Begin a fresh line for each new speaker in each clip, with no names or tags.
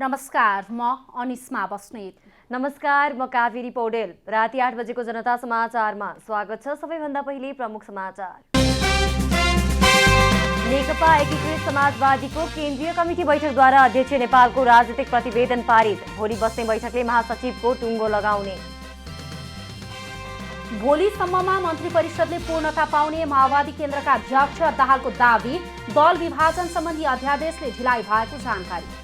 नमस्कार, म अनिस्मा बस्नेत।
नमस्कार, म कावेरी पौडेल। राति 8 बजेको जनता समाचारमा स्वागत छ। सबैभन्दा पहिले प्रमुख समाचार। नेकपा एकीकृत समाजवादीको केन्द्रीय कमिटी बैठकद्वारा अध्यक्ष नेपालको राजनीतिक प्रतिवेदन पारित। भोलि बस्ने बैठकले महासचिवको टुङ्गो लगाउने।
भोलिसम्ममा मन्त्री परिषदले पूर्णता पाउने माओवादी केन्द्रका अध्यक्ष दाहालको दावी। दल विभाजन सम्बन्धी अध्यादेशले ढिलाइ भएको जानकारी।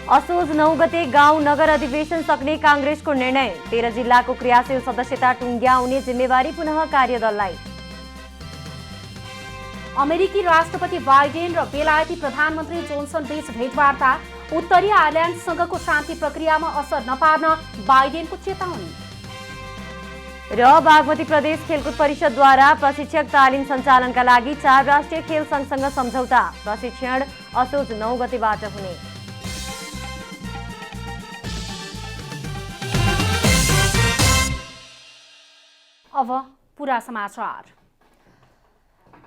असोज 9 गते गाउँ नगर अधिवेशन सक्ने काङ्ग्रेसको निर्णय। 13 जिल्लाको क्रियाशील सदस्यता टुङ्ग्याउने जिम्मेवारी पुनः कार्यदललाई।
अमेरिकी राष्ट्रपति बाइडेन र बेलायती प्रधानमन्त्री जोन्सन बीच भेटवार्ता। उत्तरी आयरल्यान्डसँगको शान्ति प्रक्रियामा असर नपार्न बाइडेनको चेतावनी।
र बागमती प्रदेश खेलकुद परिषदद्वारा प्रशिक्षक तालिम सञ्चालनका लागि 4 राष्ट्रिय खेल सङ्घसँग सम्झौता। प्रशिक्षण असोज 9 गतेबाट हुने।
अब पूरा समाचार।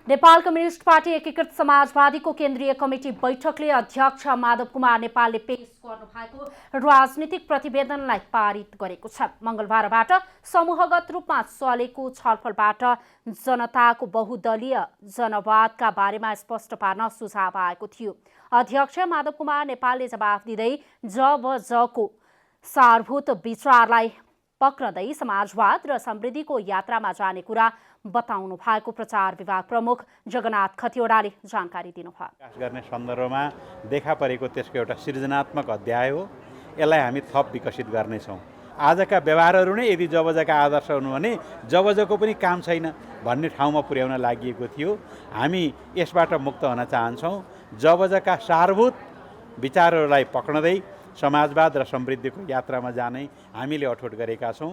नेपाल कम्युनिस्ट पार्टी एकीकृत समाजवादीको केन्द्रीय कमिटी बैठकले अध्यक्ष माधव कुमार नेपालले पेश गर्नुभएको राजनीतिक प्रतिवेदनलाई पारित गरेको छ। मंगलबारबाट समूहगत रूपमा चलेको छलफलबाट जनताको बहुदलीय जनवादका बारेमा स्पष्ट पार्न सुझाव आएको थियो। अध्यक्ष माधव कुमार नेपालले जवाफ दिँदै जको सारभूत विचारलाई पक्रदै समाजवाद र समृद्धिको यात्रामा जाने कुरा बताउनु भएको प्रचार विभाग प्रमुख जगन्नाथ खतिवडाले जानकारी दिनुभयो।
विकास गर्ने सन्दर्भमा देखा परेको त्यसको एउटा सृजनात्मक अध्याय हो। यसलाई हामी थप विकसित गर्नेछौँ। आजका व्यवहारहरू नै यदि जबजका आदर्श हुनु भने जबजको पनि काम छैन भन्ने ठाउँमा पुर्याउन लागि थियो। हामी यसबाट मुक्त हुन चाहन्छौँ। जबजका सारभूत विचारहरूलाई पक्र्दै समाजवाद र समृद्धिको यात्रामा जाने हामीले अठोट गरेका छौँ।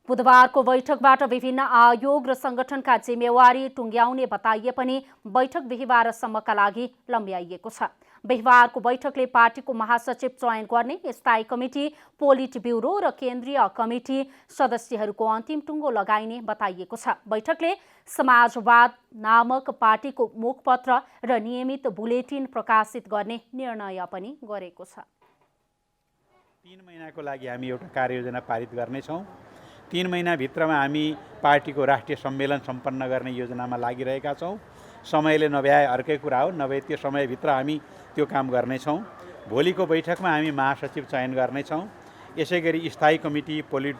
बुधबारको बैठकबाट विभिन्न आयोग र संगठनका जिम्मेवारी टुङ्ग्याउने बताइए पनि बैठक बिहिबारसम्मका लागि लम्ब्याइएको छ। बिहिबारको बैठकले पार्टीको महासचिव चयन गर्ने, स्थायी कमिटी, पोलिट ब्युरो र केन्द्रीय कमिटी सदस्यहरूको अन्तिम टुङ्गो लगाइने बताइएको छ। बैठकले समाजवाद नामक पार्टीको मुखपत्र र नियमित बुलेटिन प्रकाशित गर्ने निर्णय पनि गरेको छ।
3 महिनाको लागि हामी एउटा कार्ययोजना पारित गर्नेछौँ। 3 महिनाभित्रमा हामी पार्टीको राष्ट्रिय सम्मेलन सम्पन्न गर्ने योजनामा लागिरहेका छौँ। समयले नभ्याए अर्कै कुरा हो, नभए त्यो समयभित्र हामी त्यो काम गर्नेछौँ। भोलिको बैठकमा हामी महासचिव चयन गर्नेछौँ। यसै गरी स्थायी कमिटी, पोलिट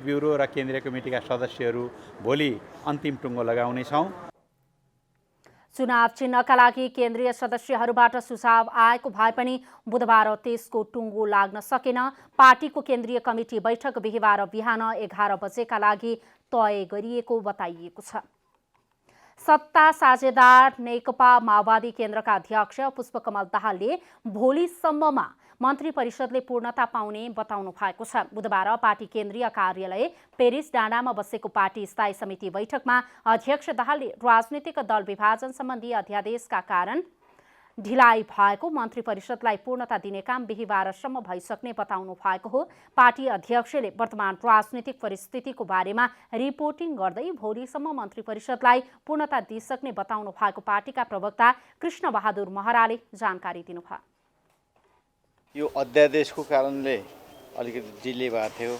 ब्युरो र केन्द्रीय कमिटीका सदस्यहरू भोलि अन्तिम टुङ्गो लगाउनेछौँ।
चुनाव चिन्हका लागि केन्द्रीय सदस्यहरूबाट सुझाव आएको भए पनि बुधबार त्यसको टुङ्गो लाग्न सकेन। पार्टीको केन्द्रीय कमिटी बैठक बिहिबार बिहान 11 बजेका लागि तय गरिएको बताइएको छ। सत्ता साझेदार नेकपा माओवादी केन्द्रका अध्यक्ष पुष्पकमल दाहालले भोलिसम्ममा मन्त्री परिषदले पूर्णता पाउने बताउनु भएको छ। बुधबार पार्टी केन्द्रीय कार्यालय पेरिस डाँडामा बसेको पार्टी स्थायी समिति बैठकमा अध्यक्ष दाहालले राजनीतिक दल विभाजन सम्बन्धी अध्यादेशका कारण ढिलाइ भएको मन्त्री परिषदलाई पूर्णता दिने काम बिहिबारसम्म भइसक्ने बताउनु भएको हो। पार्टी अध्यक्षले वर्तमान राजनीतिक परिस्थितिको बारेमा रिपोर्टिङ गर्दै भोलिसम्म मन्त्री परिषदलाई पूर्णता दिइसक्ने बताउनु भएको पार्टीका प्रवक्ता कृष्ण बहादुर महराले जानकारी दिनुभयो।
यो अध्यादेशको कारणले अलिकति डिले भएको थियो।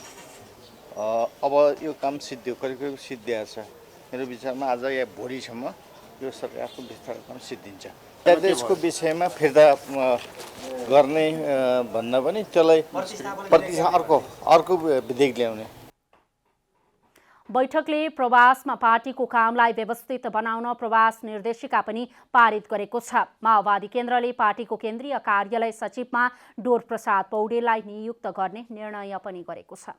अब यो काम सिद्धियो, करिब सिद्धिएको छ। मेरो विचारमा आज या भोलिसम्म यो सरकारको विस्तार काम सिद्धिन्छ। अध्यादेशको विषयमा फिर्ता गर्ने भन्दा पनि त्यसलाई प्रतिशत अर्को विधेयक ल्याउने।
बैठकले प्रवासमा पार्टीको कामलाई व्यवस्थित बनाउन प्रवास निर्देशिका पनि पारित गरेको छ। माओवादी केन्द्रले पार्टीको केन्द्रीय कार्यालय सचिवमा डोर प्रसाद पौडेललाई नियुक्त गर्ने निर्णय पनि गरेको छ।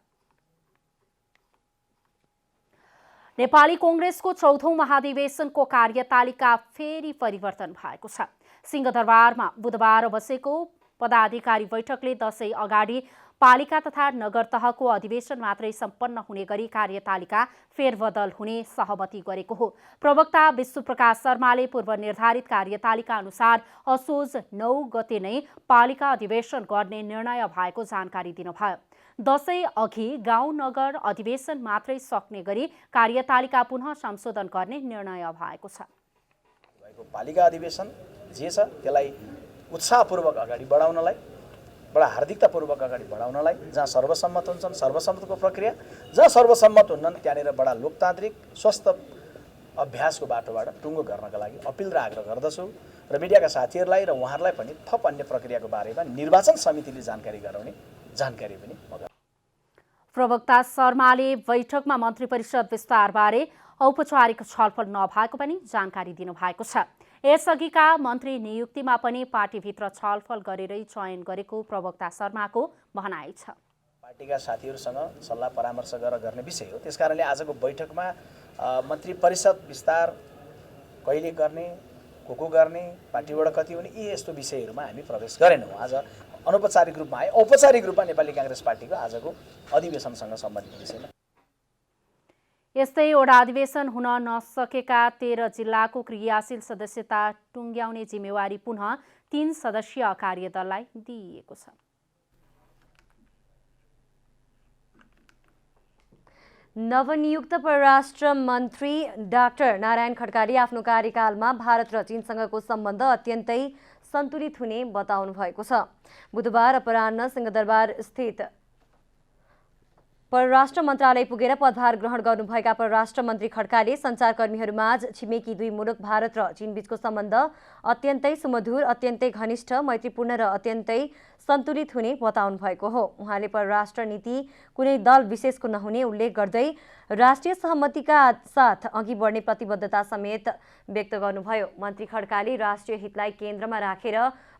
नेपाली कांग्रेसको 4औं महाधिवेशनको कार्यतालिका फेरि परिवर्तन भएको छ। सिंहदरबारमा बुधबार बसेको पदाधिकारी बैठकले दशैं अगाडि पालिका तथा नगर तहको अधिवेशन मात्रै सम्पन्न हुने गरी कार्यतालिका फेरबदल हुने सहमति गरेको हो। प्रवक्ता विश्वप्रकाश शर्माले पूर्व निर्धारित कार्यतालिका अनुसार असोज 9 गते नै पालिका अधिवेशन गर्ने निर्णय भएको जानकारी दिनुभयो। दशैं अघि गाउँ नगर अधिवेशन मात्रै सक्ने गरी कार्यतालिका पुनः संशोधन गर्ने निर्णय भएको छ।
पालिका अधिवेशन जे छ त्यसलाई उत्साहपूर्वक अगाडि बढाउनलाई, बडा हार्दिकतापूर्वक अगाडि बढाउनलाई, जहाँ सर्वसम्मत हुन्छन् सर्वसम्मतको प्रक्रिया, जहाँ सर्वसम्मत हुन्नन् त्यहाँनिर बडा लोकतान्त्रिक स्वस्थ अभ्यासको बाटोबाट टुङ्गो गर्नका लागि अपिल र आग्रह गर्दछु र मिडियाका साथीहरूलाई र उहाँहरूलाई पनि थप अन्य प्रक्रियाको बारेमा निर्वाचन समितिले जानकारी गराउने जानकारी पनि म गर्छु।
प्रवक्ता शर्माले बैठकमा मन्त्री परिषद विस्तारबारे औपचारिक छलफल नभएको पनि जानकारी दिनुभएको छ। यसअघिका मन्त्री नियुक्तिमा पनि पार्टीभित्र छलफल गरेरै चयन गरेको प्रवक्ता शर्माको भनाइ छ।
पार्टीका साथीहरूसँग सल्लाह परामर्श गरेर गर्ने विषय हो। त्यसकारणले आजको बैठकमा मन्त्री परिषद विस्तार कहिले गर्ने, को गर्ने, पार्टीबाट कति हुने, यी यस्तो विषयहरूमा हामी प्रवेश गरेनौँ। आज अनौपचारिक रूपमा आए, औपचारिक रूपमा नेपाली काङ्ग्रेस पार्टीको आजको अधिवेशनसँग सम्बन्धित विषयमा।
यस्तै वडा अधिवेशन हुन नसकेका 13 जिल्लाको क्रियाशील सदस्यता टुङ्ग्याउने जिम्मेवारी पुनः 3 सदस्यीय कार्यदललाई दिइएको छ।
नवनियुक्त परराष्ट्र मन्त्री डाक्टर नारायण खड्काले आफ्नो कार्यकालमा भारत र चीनसँगको सम्बन्ध अत्यन्तै सन्तुलित हुने बताउनु भएको छ। बुधबार अपराह्न सिंहदरबार स्थित परराष्ट्र मन्त्रालय पुगेर पदभार ग्रहण गर्नुभएका परराष्ट्र मन्त्री खड्काले सञ्चारकर्मीहरूमाझ छिमेकी दुई मुलुक भारत र चीनबीचको सम्बन्ध अत्यन्तै सुमधुर, अत्यन्तै घनिष्ठ, मैत्रीपूर्ण र अत्यन्तै सन्तुलित हुने बताउनु भएको हो। उहाँले परराष्ट्र नीति कुनै दल विशेषको नहुने उल्लेख गर्दै राष्ट्रिय सहमतिका साथ अघि बढ्ने प्रतिबद्धता समेत व्यक्त गर्नुभयो। मन्त्री खड्काले राष्ट्रिय हितलाई केन्द्रमा राखेर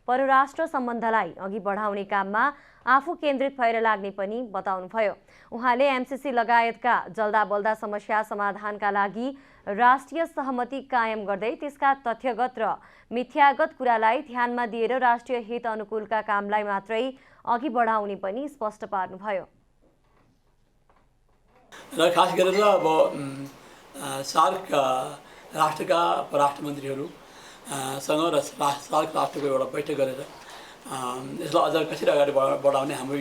परराष्ट्र सम्बन्धलाई अघि बढाउने काममा आफू केन्द्रित भएर लाग्ने पनि बताउनुभयो। उहाँले एमसीसी लगायतका जल्दा बल्दा समस्या समाधानका लागि राष्ट्रिय सहमति कायम गर्दै त्यसका तथ्यगत र मिथ्यागत कुरालाई ध्यानमा दिएर राष्ट्रिय हित अनुकूलका कामलाई मात्रै अघि बढाउने पनि स्पष्ट पार्नुभयो।
र खास गरेर अब सार्क राष्ट्रका परराष्ट्र मन्त्रीहरूसँग र सार्क राष्ट्रको एउटा बैठक गरेर यसलाई अझ कसरी अगाडि बढाउने हाम्रो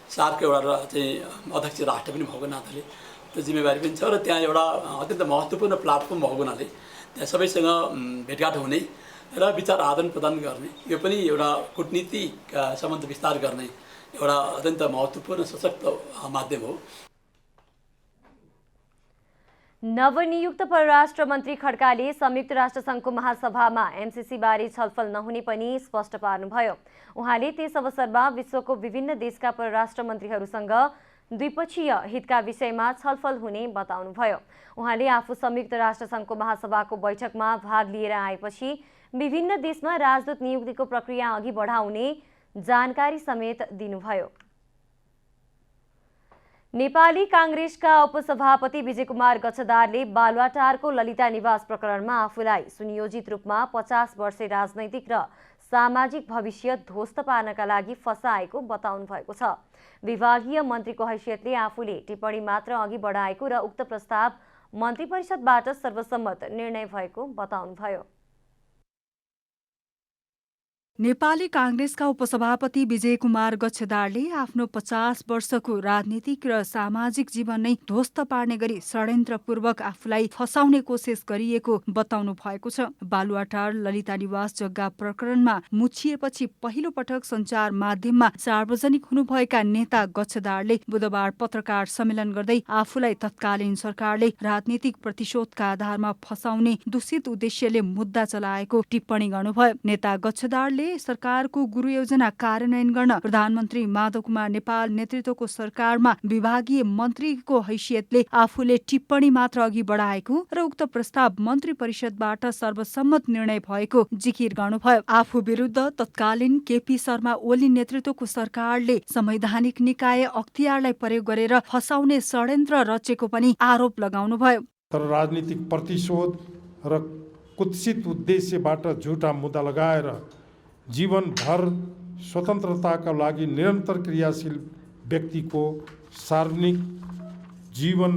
सार्कको एउटा चाहिँ अध्यक्ष राष्ट्र पनि भएको नाताले त्यो जिम्मेवारी पनि छ र त्यहाँ एउटा अत्यन्त महत्त्वपूर्ण प्लाटफर्म भएको हुनाले त्यहाँ सबैसँग भेटघाट हुने र विचार आदान प्रदान गर्ने, यो पनि एउटा कूटनीतिक सम्बन्ध विस्तार गर्ने एउटा अत्यन्त महत्त्वपूर्ण सशक्त माध्यम हो।
नवनियुक्त परराष्ट्र मन्त्री खड्काले संयुक्त राष्ट्रसङ्घको महासभामा एमसीसी बारे छलफल नहुने पनि स्पष्ट पार्नुभयो। उहाँले त्यस अवसरमा विश्वको विभिन्न देशका परराष्ट्र मन्त्रीहरूसँग द्विपक्षीय हितका विषयमा छलफल हुने बताउनुभयो। उहाँले आफू संयुक्त राष्ट्रसङ्घको महासभाको बैठकमा भाग लिएर आएपछि विभिन्न देशमा राजदूत नियुक्तिको प्रक्रिया अघि बढाउने जानकारी समेत दिनुभयो। नेपाली काङ्ग्रेसका उपसभापति विजयकुमार गच्छदारले बालुवाटारको ललिता निवास प्रकरणमा आफूलाई सुनियोजित रूपमा 50 वर्षे राजनैतिक र सामाजिक भविष्य ध्वस्त पार्नका लागि फसाएको बताउनु भएको छ। विभागीय मन्त्रीको हैसियतले आफूले टिप्पणी मात्र अघि बढाएको र उक्त प्रस्ताव मन्त्री परिषदबाट सर्वसम्मत निर्णय भएको बताउनुभयो।
नेपाली काङ्ग्रेसका उपसभापति विजयकुमार गच्छदारले आफ्नो 50 वर्षको राजनीतिक र सामाजिक जीवन नै ध्वस्त पार्ने गरी षड्यन्त्रपूर्वक आफूलाई फसाउने कोसिस गरिएको बताउनु भएको छ। बालुवाटार ललिता निवास जग्गा प्रकरणमा मुछिएपछि पहिलो पटक सञ्चार माध्यममा सार्वजनिक हुनुभएका नेता गच्छदारले बुधबार पत्रकार सम्मेलन गर्दै आफूलाई तत्कालीन सरकारले राजनीतिक प्रतिशोधका आधारमा फसाउने दूषित उद्देश्यले मुद्दा चलाएको टिप्पणी गर्नुभयो। नेता गच्छदारले सरकारको गुरु योजना कार्यान्वयन गर्न प्रधानमन्त्री माधव कुमार नेपाल नेतृत्वको सरकारमा विभागीय मन्त्रीको हैसियतले आफूले टिप्पणी मात्र अघि बढाएको र उक्त प्रस्ताव मन्त्री परिषदबाट सर्वसम्मत निर्णय भएको जिकिर गर्नुभयो। आफू विरुद्ध तत्कालीन केपी शर्मा ओली नेतृत्वको सरकारले संवैधानिक निकाय अख्तियारलाई प्रयोग गरेर फसाउने षड्यन्त्र रचेको पनि आरोप लगाउनुभयो।
तर राजनीतिक प्रतिशोध र कुत्सित उद्देश्यबाट झुटा मुद्दा लगाएर जीवनभर स्वतन्त्रताका लागि निरन्तर क्रियाशील व्यक्तिको सार्वजनिक जीवन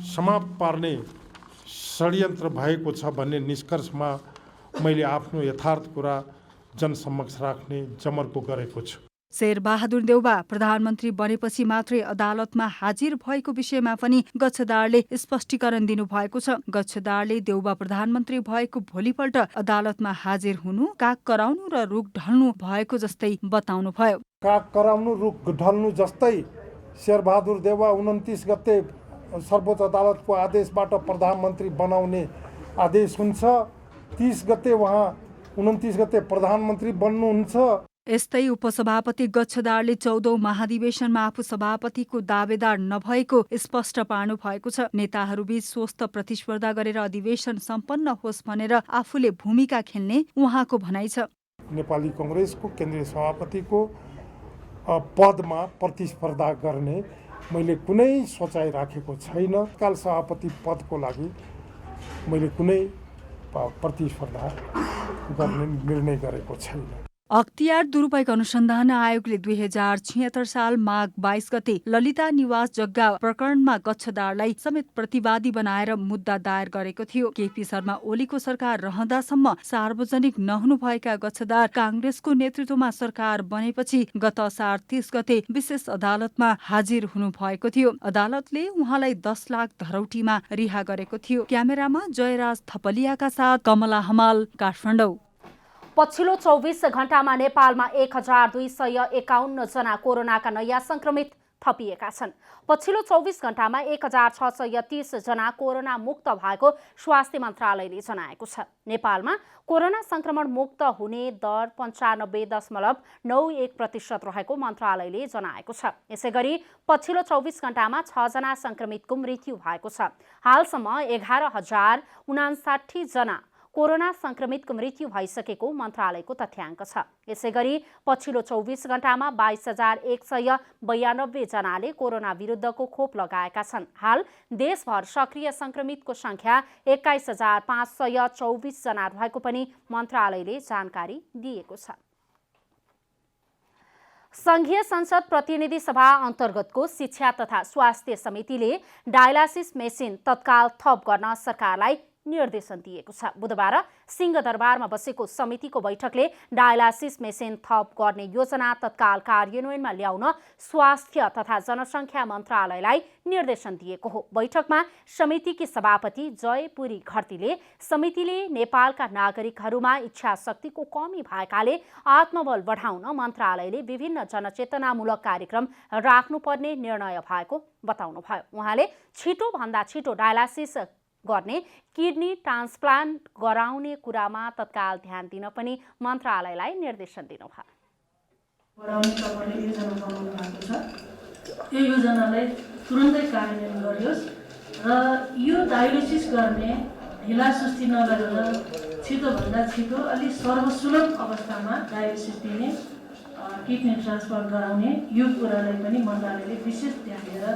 समाप्त पार्ने षड्यन्त्र भएको छ भन्ने निष्कर्षमा मैले आफ्नो यथार्थ कुरा जनसमक्ष राख्ने जमर्को गरेको छु।
शेरबहादुर देउवा प्रधानमन्त्री बनेपछि मात्रै अदालतमा हाजिर भएको विषयमा पनि गच्छदारले स्पष्टीकरण दिनुभएको छ। गच्छदारले देउवा प्रधानमन्त्री भएको भोलिपल्ट अदालतमा हाजिर हुनु, काग कराउनु र रुख ढल्नु भएको जस्तै बताउनुभयो।
काग कराउनु, रुख ढल्नु जस्तै शेरबहादुर देउवा 29 गते सर्वोच्च अदालतको आदेशबाट प्रधानमन्त्री बनाउने आदेश हुन्छ। 30 गते उहाँ 29 गते प्रधानमन्त्री बन्नुहुन्छ।
यस्तै उपसभापति गच्छदारले 14औं महाधिवेशनमा आफू सभापतिको दावेदार नभएको स्पष्ट पार्नु भएको छ। नेताहरूबीच स्वस्थ प्रतिस्पर्धा गरेर अधिवेशन सम्पन्न होस् भनेर आफूले भूमिका खेल्ने उहाँको भनाइ छ।
नेपाली कांग्रेसको केन्द्रीय सभापतिको पदमा प्रतिस्पर्धा गर्ने मैले कुनै सोचाइ राखेको छैन। काल सभापति पदको लागि मैले कुनै प्रतिस्पर्धा गर्ने निर्णय गरेको छैन।
अख्तियार दुरुपयोग अनुसन्धान आयोगले 2076 साल माघ 22 गते ललिता निवास जग्गा प्रकरणमा गच्छदारलाई समेत प्रतिवादी बनाएर मुद्दा दायर गरेको थियो। केपी शर्मा ओलीको सरकार रहँदासम्म सार्वजनिक नहुनुभएका गच्छदार कांग्रेसको नेतृत्वमा सरकार बनेपछि गत असार 30 गते विशेष अदालतमा हाजिर हुनुभएको थियो। अदालतले उहाँलाई 10 लाख धरौटीमा रिहा गरेको थियो। क्यामेरामा जयराज थपलियाका साथ कमला हमाल, काठमाडौँ।
पछिल्लो 24 घण्टामा नेपालमा 1251 जना कोरोनाका नयाँ संक्रमित थपिएका छन्। पछिल्लो 24 घण्टामा 1630 जना कोरोना मुक्त भएको स्वास्थ्य मन्त्रालयले जनाएको छ। नेपालमा कोरोना संक्रमण मुक्त हुने दर 95.91% रहेको मन्त्रालयले जनाएको छ। यसैगरी पछिल्लो 24 घण्टामा 6 जना संक्रमितको मृत्यु भएको छ। हालसम्म 11,059 जना कोरोना संक्रमितको मृत्यु भइसकेको मन्त्रालयको तथ्याङ्क छ। यसैगरी पछिल्लो 24 घण्टामा 22,192 जनाले कोरोना विरुद्धको खोप लगाएका छन्। हाल देशभर सक्रिय संक्रमितको संख्या 21,524 जना रहेको पनि मन्त्रालयले जानकारी दिएको छ। संघीय संसद प्रतिनिधि सभा अन्तर्गतको शिक्षा तथा स्वास्थ्य समितिले डायलासिस मेसिन तत्काल थप गर्न सरकारलाई निर्देशन दिएको छ। बुधबार सिंहदरबारमा बसेको समितिको बैठकले डायलासिस मेसिन थप गर्ने योजना तत्काल कार्यान्वयनमा ल्याउन स्वास्थ्य तथा जनसङ्ख्या मन्त्रालयलाई निर्देशन दिएको हो। बैठकमा समितिकी सभापति जयपुरी घरतीले समितिले नेपालका नागरिकहरूमा इच्छा शक्तिको कमी भएकाले आत्मबल बढाउन मन्त्रालयले विभिन्न जनचेतनामूलक कार्यक्रम राख्नुपर्ने निर्णय भएको बताउनुभयो। उहाँले छिटोभन्दा छिटो डायलासिस गर्ने, किडनी ट्रान्सप्लान्ट गराउने कुरामा तत्काल ध्यान दिन पनि मन्त्रालयलाई निर्देशन दिनुभयो।
बढाउने तपाईले योजना बनाउनु भएको छ, यो योजनालाई तुरुन्तै कार्यान्वयन गरियोस् र यो डायलिसिस गर्ने ढिलासुस्ती नगरेर छिटोभन्दा छिटो अलि सर्वसुलभ अवस्थामा डायलिसिस दिने, किडनी ट्रान्सप्लान्ट गराउने यो कुरालाई पनि मन्त्रालयले विशेष ध्यान दिएर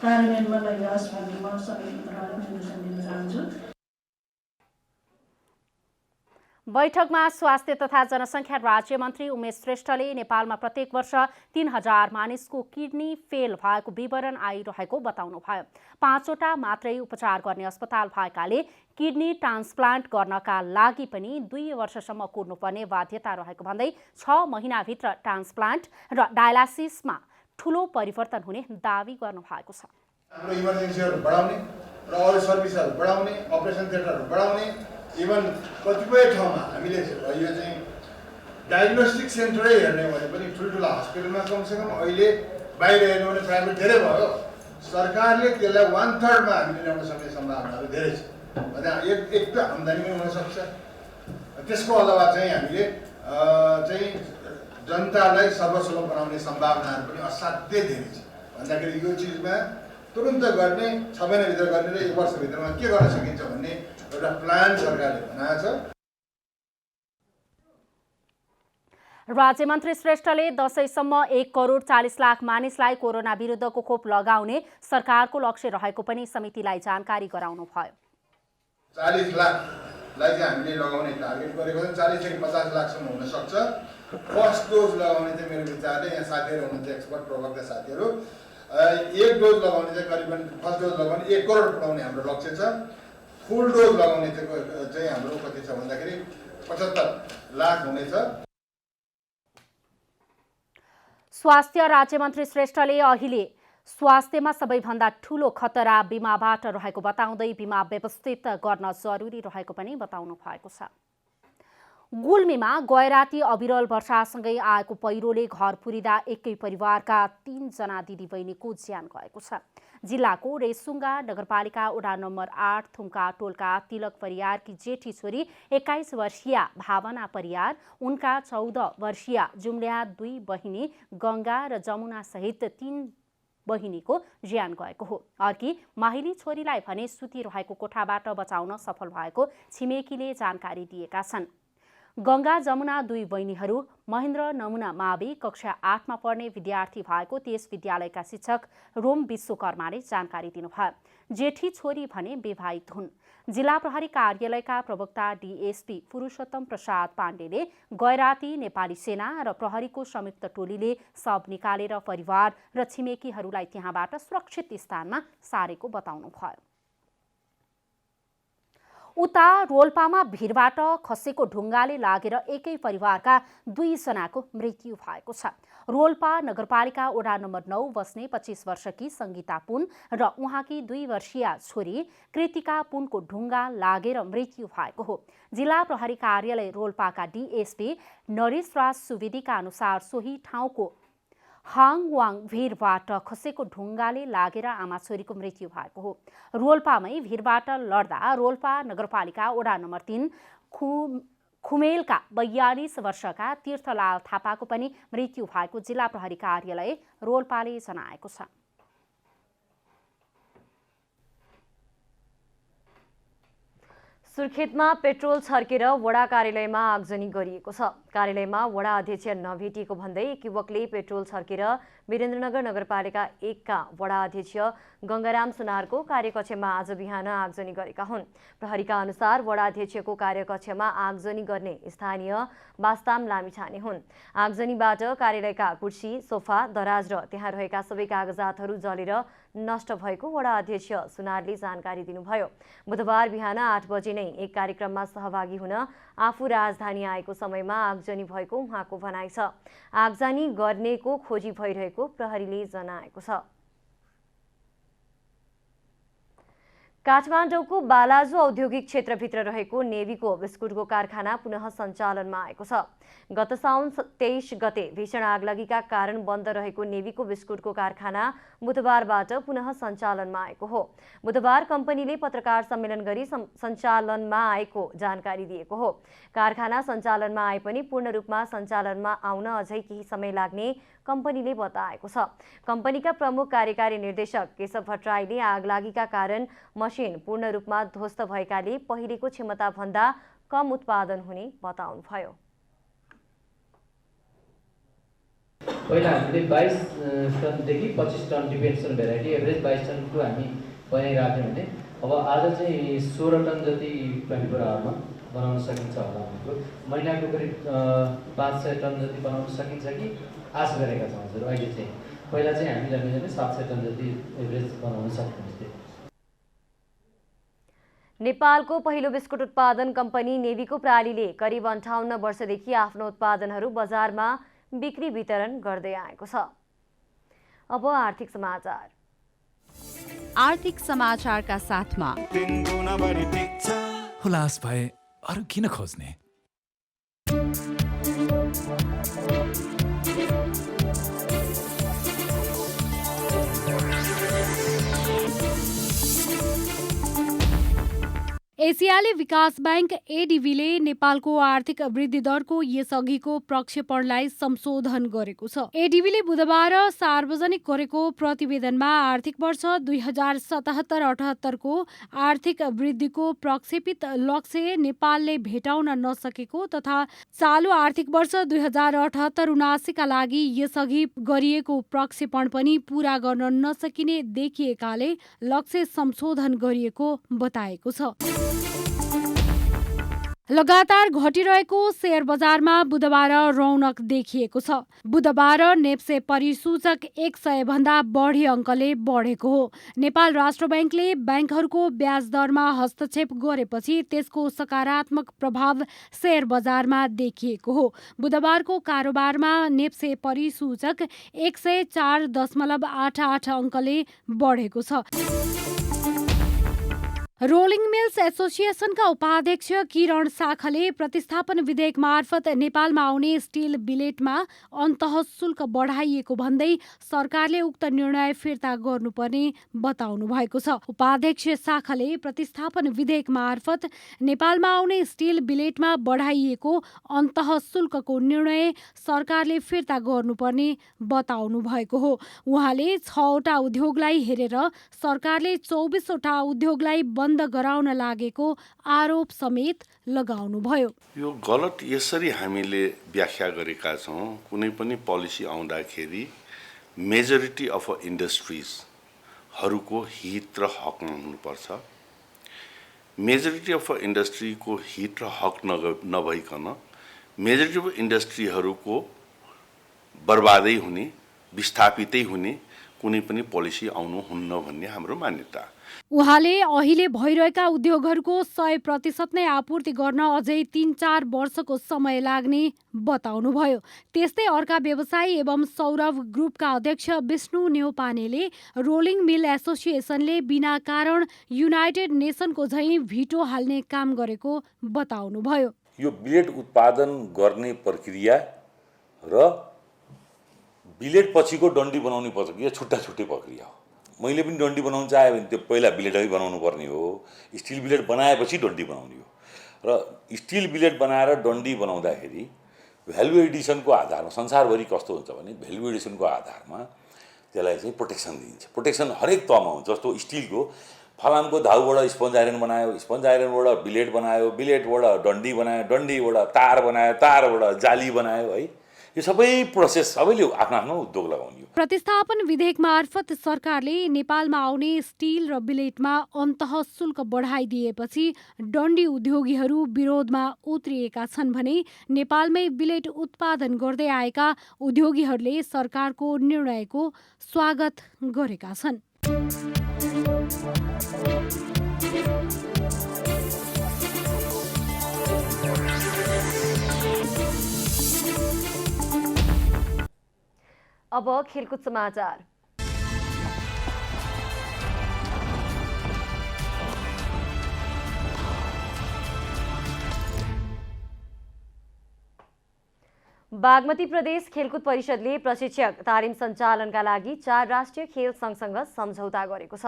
कार्यान्वयनमा लैजाओस् भन्ने म सबै मन्त्रालयलाई निर्देशन दिन चाहन्छु।
बैठकमा स्वास्थ्य तथा जनसङ्ख्या राज्य मन्त्री उमेश श्रेष्ठले नेपालमा प्रत्येक वर्ष 3,000 मानिसको किडनी फेल भएको विवरण आइरहेको बताउनुभयो। 5वटा मात्रै उपचार गर्ने अस्पताल भएकाले किडनी ट्रान्सप्लान्ट गर्नका लागि पनि 2 वर्षसम्म कुर्नुपर्ने बाध्यता रहेको भन्दै 6 महिनाभित्र ट्रान्सप्लान्ट र डायलासिसमा ठूलो परिवर्तन हुने दावी गर्नुभएको छ।
हाम्रो इमर्जेन्सीहरू बढाउने र अरू सर्भिसहरू बढाउने, अपरेसन थिएटरहरू बढाउने, इभन कतिपय ठाउँमा हामीले यो चाहिँ डायग्नोस्टिक सेन्टरै हेर्ने भने पनि ठुल्ठुला हस्पिटलमा कमसेकम अहिले बाहिर हेर्नु भने प्राइभेट धेरै भयो। सरकारले त्यसलाई 1/3 मा हामीले ल्याउन सक्ने सम्भावनाहरू धेरै छ। एक त आम्दानी पनि हुनसक्छ। त्यसको अलावा चाहिँ हामीले चाहिँ जनतालाई सर्वसुलभ बनाउने सम्भावनाहरू पनि असाध्यै धेरै छ। भन्दाखेरि यो चिजमा तुरुन्त गर्ने, 6 महिनाभित्र गर्ने र 1 वर्षभित्रमा के गर्न सकिन्छ भन्ने एउटा प्लान सरकारले बनाएको छ।
राज्यमन्त्री श्रेष्ठले दशैंसम्म 1,40,00,000 मानिसलाई कोरोना विरुद्धको खोप लगाउने सरकारको लक्ष्य रहेको पनि समितिलाई जानकारी गराउनुभयो।
40 लाखलाई चाहिँ हामीले लगाउने टार्गेट गरेको छौँ। 40 देखि 50 लाखसम्म हुन सक्छ। फर्स्ट डोज लगाउने चाहिँ मेरो विचारले यहाँ साथीहरू हुनुहुन्छ एक्सपर्ट प्रवक्ता साथीहरू, 1 डोज लगाउने चाहिँ करिबन फर्स्ट डोज लगाउने 1 करोड पुर्याउने हाम्रो लक्ष्य छ। फुल डोज लगाउने चाहिँ हाम्रो कति छ भन्दाखेरि 75 लाख हुनेछ।
स्वास्थ्य राज्यमन्त्री श्रेष्ठले अहिले स्वास्थ्यमा सबैभन्दा ठूलो खतरा बिमाबाट रहेको बताउँदै बिमा व्यवस्थित गर्न जरुरी रहेको पनि बताउनु भएको छ। गुल्मीमा गैराती अविरल वर्षासँगै आएको पहिरोले घर पुरिँदा एकै परिवारका 3 जना दिदीबहिनीको ज्यान गएको छ। जिल्लाको रेसुङ्गा नगरपालिका वडा नम्बर 8 थुम्का टोलका तिलक परियारकी जेठी छोरी 21 वर्षीय भावना परियार, उनका 14 वर्षीय जुम्ल्या 2 बहिनी गङ्गा र जमुना सहित 3 बहिनीको ज्यान गएको हो। अर्की माहिली छोरीलाई भने सुतिरहेको कोठाबाट बचाउन सफल भएको छिमेकीले जानकारी दिएका छन्। गङ्गा जमुना 2 बहिनीहरू महेन्द्र नमुना मावि कक्षा 8 मा पढ्ने विद्यार्थी भएको त्यस विद्यालयका शिक्षक रोम विश्वकर्माले जानकारी दिनुभयो। जेठी छोरी भने विवाहित हुन्। जिल्ला प्रहरी कार्यालयका प्रवक्ता डीएसपी पुरुषोत्तम प्रसाद पाण्डेले गैराती नेपाली सेना र प्रहरीको संयुक्त टोलीले शव निकालेर परिवार र छिमेकीहरूलाई त्यहाँबाट सुरक्षित स्थानमा सारेको बताउनुभयो। उता रोल्पामा भिरबाट खसेको ढुङ्गाले लागेर एकै परिवारका 2 जनाको मृत्यु भएको छ। रोल्पा नगरपालिका वडा नम्बर 9 बस्ने 25 वर्षकी सङ्गीता पुन र उहाँकी 2 वर्षीय छोरी कृतिका पुनको ढुङ्गा लागेर मृत्यु भएको हो। जिल्ला प्रहरी कार्यालय रोल्पाका डीएसपी नरेशराज सुवेदीका अनुसार सोही ठाउँको हाङवाङ भिरबाट खसेको ढुङ्गाले लागेर आमा छोरीको मृत्यु भएको हो। रोल्पामै भिरबाट लड्दा रोल्पा नगरपालिका वडा नम्बर 3 खुमेलका 42 वर्षका तीर्थलाल थापाको पनि मृत्यु भएको जिल्ला प्रहरी कार्यालय रोल्पाले जनाएको छ।
सुर्खेतमा पेट्रोल छर्केर वडा कार्यालयमा आगजनी गरिएको छ। कार्यालयमा वडा अध्यक्ष नभेटिएको भन्दै एक युवकले पेट्रोल छर्केर वीरेन्द्रनगर नगरपालिका 1 का वडा अध्यक्ष गङ्गाराम सुनारको कार्यकक्षमा आज बिहान आगजनी गरेका हुन्। प्रहरीका अनुसार वडा अध्यक्षको कार्यकक्षमा आगजनी गर्ने स्थानीय बास्ताम लामिछाने हुन्। आगजनीबाट कार्यालयका कुर्सी, सोफा, दराज र त्यहाँ रहेका सबै कागजातहरू जलेर नष्ट भएको वडा अध्यक्ष सुनारले जानकारी दिनुभयो। बुधबार बिहान 8 बजे नै एक कार्यक्रममा सहभागी हुन आफू राजधानी आएको समयमा आगजनी भएको उहाँको भनाइ छ। आगजनी गर्नेको खोजी भइरहेको प्रहरीले जनाएको छ। काठमाडौँको बालाजु औद्योगिक क्षेत्रभित्र रहेको नेवीको बिस्कुटको कारखाना पुनः सञ्चालनमा आएको छ। गत साउन 23 गते भीषण आगलागीका कारण बन्द रहेको नेवीको बिस्कुटको कारखाना बुधबारबाट पुनः सञ्चालनमा आएको हो। बुधबार कम्पनीले पत्रकार सम्मेलन गरी सञ्चालनमा आएको जानकारी दिएको हो। कारखाना सञ्चालनमा आए पनि पूर्ण रूपमा सञ्चालनमा आउन अझै केही समय लाग्ने कम्पनीले बताएको छ। कम्पनीका प्रमुख कार्यकारी निर्देशक केशव भट्टराईले आगलागीका कारण मसिन पूर्ण रूपमा ध्वस्त भएकाले पहिलेको क्षमता भन्दा कम उत्पादन हुने बताउनुभयो।
पहिला हामीले 22 टनदेखि 25 ton depends on variety average 22 टनको हामी बनाइराख्यौँ भने अब आज चाहिँ 16 टन जति 24 आवरमा बनाउन सकिन्छ होला भनेको महिनाको करिब 500 टन जति बनाउन सकिन्छ कि आश गरेका छौँ हजुर। अहिले चाहिँ पहिला चाहिँ हामी जम्मै 700 टन जति एभरेज बनाउन सक्नुहुन्थ्यो।
नेपालको पहिलो बिस्कुट उत्पादन कम्पनी नेवीको प्रालीले करिब 58 वर्षदेखि आफ्नो उत्पादनहरू बजारमा बिक्री वितरण गर्दै आएको छ। अब आर्थिक समाचार।
आर्थिक समाचारका साथमा
हुलास भए अरू किन खोज्ने।
एसियाली विकास बैंक एडिबीले नेपालको आर्थिक वृद्धि दरको यसअघिको प्रक्षेपणलाई संशोधन गरेको छ। एडिबीले बुधबार सार्वजनिक गरेको प्रतिवेदनमा आर्थिक वर्ष 2077-78 को आर्थिक वृद्धिको प्रक्षेपित लक्ष्य नेपालले भेटाउन नसकेको तथा चालु आर्थिक वर्ष 2078-79 का लागि यसअघि गरिएको प्रक्षेपण पनि पूरा गर्न नसकिने देखिएकाले लक्ष्य संशोधन गरिएको बताएको छ। लगातार घटिरहेको शेयर बजारमा बुधबार रौनक देखिएको छ। बुधबार नेप्से परिसूचक 100 भन्दा बढी अङ्कले बढेको हो। नेपाल राष्ट्र बैंकले बैंकहरूको ब्याज दरमा हस्तक्षेप गरेपछि त्यसको सकारात्मक प्रभाव शेयर बजारमा देखिएको हो। बुधबारको कारोबारमा नेप्से परिसूचक 104.88 अङ्कले बढेको छ। रोलिङ मिल्स एसोसिएसनका उपाध्यक्ष किरण साखले प्रतिस्थापन विधेयक मार्फत नेपालमा आउने स्टिल बिलेटमा अन्तःशुल्क बढाइएको भन्दै सरकारले उक्त निर्णय फिर्ता गर्नुपर्ने बताउनु भएको छ। उपाध्यक्ष साखले प्रतिस्थापन विधेयक मार्फत नेपालमा आउने स्टिल बिलेटमा बढाइएको अन्तःशुल्कको निर्णय सरकारले फिर्ता गर्नुपर्ने बताउनु भएको हो। उहाँले 6वटा उद्योगलाई हेरेर सरकारले 24वटा उद्योगलाई बन्द गराउन लागेको आरोप समेत लगाउनुभयो।
यो गलत यसरी हामीले व्याख्या गरेका छौँ, कुनै पनि पोलिसी आउँदाखेरि मेजोरिटी अफ इन्डस्ट्रिजहरूको हित र हकमा हुनुपर्छ। मेजोरिटी अफ इन्डस्ट्रीको हित र हक नभइकन मेजोरिटी अफ इन्डस्ट्रीहरूको बर्बादै हुने, विस्थापितै हुने कुनै पनि पोलिसी आउनुहुन्न भन्ने हाम्रो मान्यता।
उहाँले अहिले भइरहेका उद्योगहरूको 100% नै आपूर्ति गर्न अझै 3-4 वर्षको समय लाग्ने बताउनुभयो। त्यस्तै अर्का व्यवसायी एवं सौरभ ग्रुपका अध्यक्ष विष्णु न्यौपानेले रोलिङ मिल एसोसिएसनले बिना कारण युनाइटेड नेसनको झैँ भिटो हाल्ने काम गरेको बताउनुभयो।
यो बिलेट उत्पादन गर्ने प्रक्रिया र बिलेट पछिको डन्डी बनाउने प्रक्रिया छुट्टा छुट्टै प्रक्रिया हो। मैले पनि डन्डी बनाउन चाहे भने त्यो पहिला बिलेटै बनाउनु पर्ने हो। स्टिल बिलेट बनाएपछि डन्डी बनाउने हो। र स्टिल बिलेट बनाएर डन्डी बनाउँदाखेरि भ्यालु एडिसनको आधारमा संसारभरि कस्तो हुन्छ भने भ्यालु एडिसनको आधारमा त्यसलाई चाहिँ प्रोटेक्सन दिन्छ। प्रोटेक्सन हरेक तहमा हुन्छ। जस्तो स्टिलको फलामको धाउबाट स्पन्ज आइरन बनायो, स्पन्ज आइरनबाट बिलेट बनायो, बिलेटबाट डन्डी बनायो, डन्डीबाट तार बनायो, तारबाट जाली बनायो है। यो सबै प्रोसेस सबैले आफ्नो आफ्नो उद्योग लगाउने हो।
प्रतिस्थापन विधेयक मार्फत सरकारले नेपालमा आउने स्टिल र बिलेटमा अन्तःशुल्क बढाइदिएपछि डन्डी उद्योगीहरू विरोधमा उत्रिएका छन् भने नेपालमै बिलेट उत्पादन गर्दै आएका उद्योगीहरूले सरकारको निर्णयको स्वागत गरेका छन्।
अब खेलकुद समाचार। बागमती प्रदेश खेलकुद परिषदले प्रशिक्षक तालिम सञ्चालनका लागि 4 राष्ट्रिय खेल सङ्घसँग सम्झौता गरेको छ।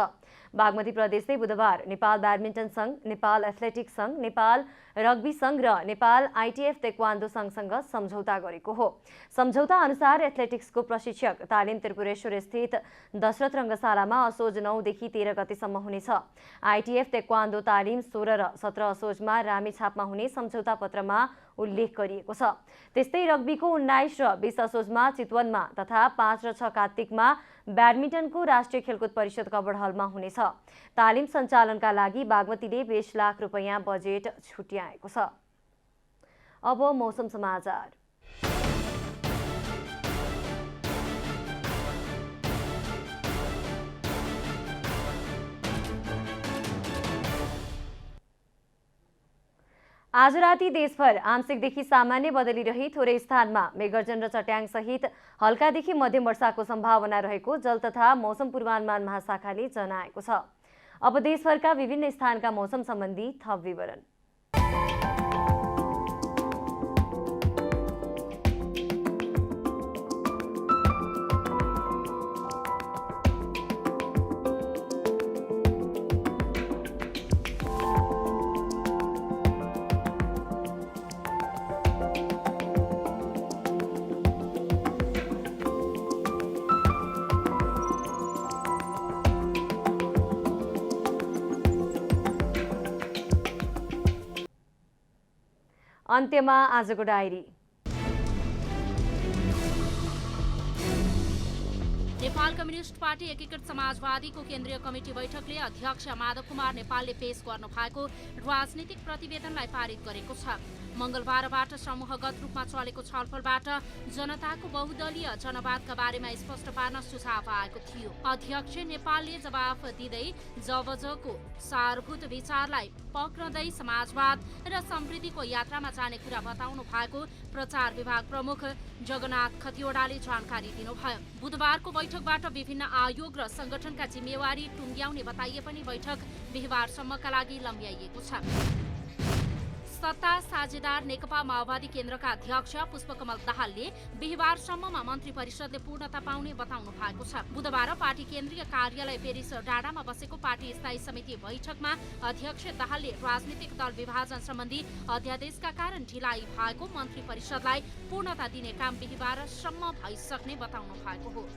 बागमती प्रदेशले बुधबार नेपाल ब्याडमिन्टन सङ्घ, नेपाल एथलेटिक्स सङ्घ, नेपाल रग्बी सङ्घ र नेपाल आइटिएफ तेक्वान्डो सङ्घसँग सम्झौता गरेको हो। सम्झौता अनुसार एथलेटिक्सको प्रशिक्षक तालिम त्रिपुरेश्वर स्थित दशरथ रङ्गशालामा असोज 9 देखि 13 गतेसम्म हुनेछ। आइटिएफ तेक्वान्डो तालिम 16 र 17 असोजमा रामेछापमा हुने सम्झौता पत्रमा उल्लेख गरिएको छ। त्यस्तै रग्बीको 19 र 20 असोजमा चितवनमा तथा 5 र 6 कार्तिकमा ब्याडमिन्टनको राष्ट्रिय खेलकुद परिषद कबड हलमा हुनेछ। तालिम सञ्चालनका लागि बागमतीले 20 लाख रुपैयाँ बजेट छुट्याएको छ। अब मौसम समाचार। आज राति देशभर आंशिकदेखि सामान्य बदली रही थोरै स्थानमा मेघगर्जन र चट्याङ सहित हल्कादेखि मध्यम वर्षाको सम्भावना रहेको जल तथा मौसम पूर्वानुमान महाशाखाले जनाएको छ। अब देशभरका विभिन्न स्थानका मौसम सम्बन्धी थप विवरण। अन्त्यमा आजको डायरी।
नेपाल कम्युनिस्ट पार्टी एकीकृत समाजवादीको केन्द्रीय कमिटी बैठकले अध्यक्ष माधव कुमार नेपालले पेश गर्नु भएको राजनीतिक प्रतिवेदनलाई पारित गरेको छ। मंगलबारबाट समूहगत रूपमा चलेको छलफलबाट जनताको बहुदलीय जनवादका बारेमा स्पष्ट पार्न सुझाव आएको थियो। अध्यक्ष नेपालले जवाफ दिँदै जबजको सारभूत विचारलाई पक्रँदै समाजवाद र समृद्धिको यात्रामा जाने कुरा बताउनु भएको प्रचार विभाग प्रमुख जगन्नाथ खतिवड़ाले जानकारी दिनुभयो। बुधबारको बैठकबाट विभिन्न आयोग र संगठनका जिम्मेवारी टुङ्ग्याउने बताइए पनि बैठक बिहिबारसम्मका लागि लम्ब्याइएको छ। सत्ता साझेदार नेकपा माओवादी केन्द्रका अध्यक्ष पुष्पकमल दाहालले बिहिबारसम्ममा मन्त्री परिषदले पूर्णता पाउने बताउनु भएको छ। बुधबार पार्टी केन्द्रीय कार्यालय पेरिस डाँडामा बसेको पार्टी स्थायी समिति बैठकमा अध्यक्ष दाहालले राजनीतिक दल विभाजन सम्बन्धी अध्यादेशका कारण ढिलाइ भएको मन्त्री परिषदलाई पूर्णता दिने काम बिहिबारसम्म भइसक्ने बताउनु भएको हो।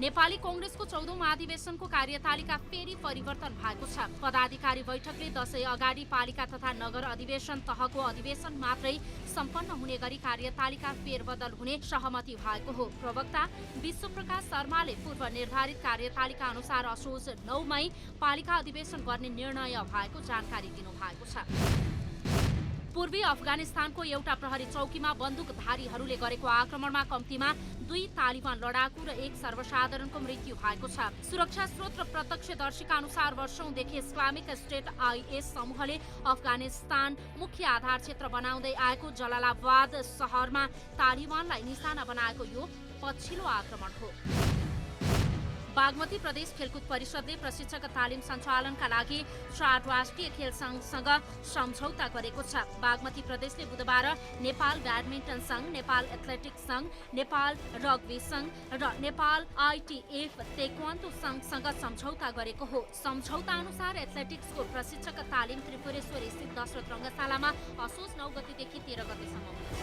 नेपाली कांग्रेसको 14औं महाधिवेशनको कार्यतालिका फेरि परिवर्तन भएको छ। पदाधिकारी बैठकले दशैं अगाडि पालिका तथा नगर अधिवेशन तहको अधिवेशन मात्रै सम्पन्न हुने गरी कार्यतालिका फेरबदल हुने सहमति भएको हो। प्रवक्ता विश्वप्रकाश शर्माले पूर्व निर्धारित कार्यतालिका अनुसार असोज 9 मई पालिका अधिवेशन गर्ने निर्णय भएको जानकारी दिनुभएको छ। पूर्वी अफगानिस्तानको एउटा प्रहरी चौकीमा बन्दुकधारीहरूले गरेको आक्रमणमा कम्तीमा 2 तालिबान लडाकु र 1 सर्वसाधारणको मृत्यु भएको छ। सुरक्षा स्रोत र प्रत्यक्षदर्शीका अनुसार वर्षौंदेखि इस्लामिक स्टेट आईएस समूहले अफगानिस्तान मुख्य आधार क्षेत्र बनाउँदै आएको जलालाबाद शहरमा तालिबानलाई निशाना बनाएको यो पछिल्लो आक्रमण हो। बागमती प्रदेश खेलकुद परिषदले प्रशिक्षक तालिम सञ्चालनका लागि 4 राष्ट्रिय खेल संघसँग सम्झौता गरेको छ। बागमती प्रदेशले बुधबार नेपाल ब्याडमिन्टन संघ, नेपाल एथलेटिक्स संघ, नेपाल रग्बी संघ र नेपाल आईटीएफ ताइक्वान्डो संघसँग सम्झौता गरेको हो। सम्झौता अनुसार एथलेटिक्सको प्रशिक्षक तालिम त्रिपुरेश्वर स्थित दशरथ रङ्गशालामा असोज 9 गतेदेखि 13 गतेसम्म हुनेछ।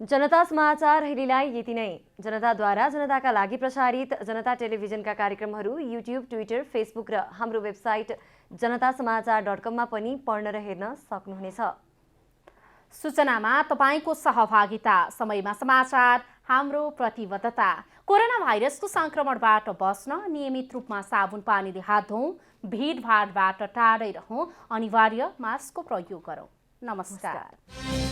जनता समाचार अहिलेलाई यति नै। जनताद्वारा जनताका लागि प्रसारित जनता टेलिभिजनका कार्यक्रमहरू युट्युब, ट्विटर, फेसबुक र हाम्रो वेबसाइट जनतासमाचार.com मा पनि पढ्न र हेर्न सक्नुहुनेछ।
सूचनामा तपाईको सहभागिता, समयमा समाचार हाम्रो प्रतिबद्धता। कोरोना भाइरसको संक्रमणबाट बस्न नियमित रूपमा साबुन पानीले हात धौँ, भिडभाडबाट टाढै रहौँ, अनिवार्य मास्कको प्रयोग गरौँ। नमस्कार।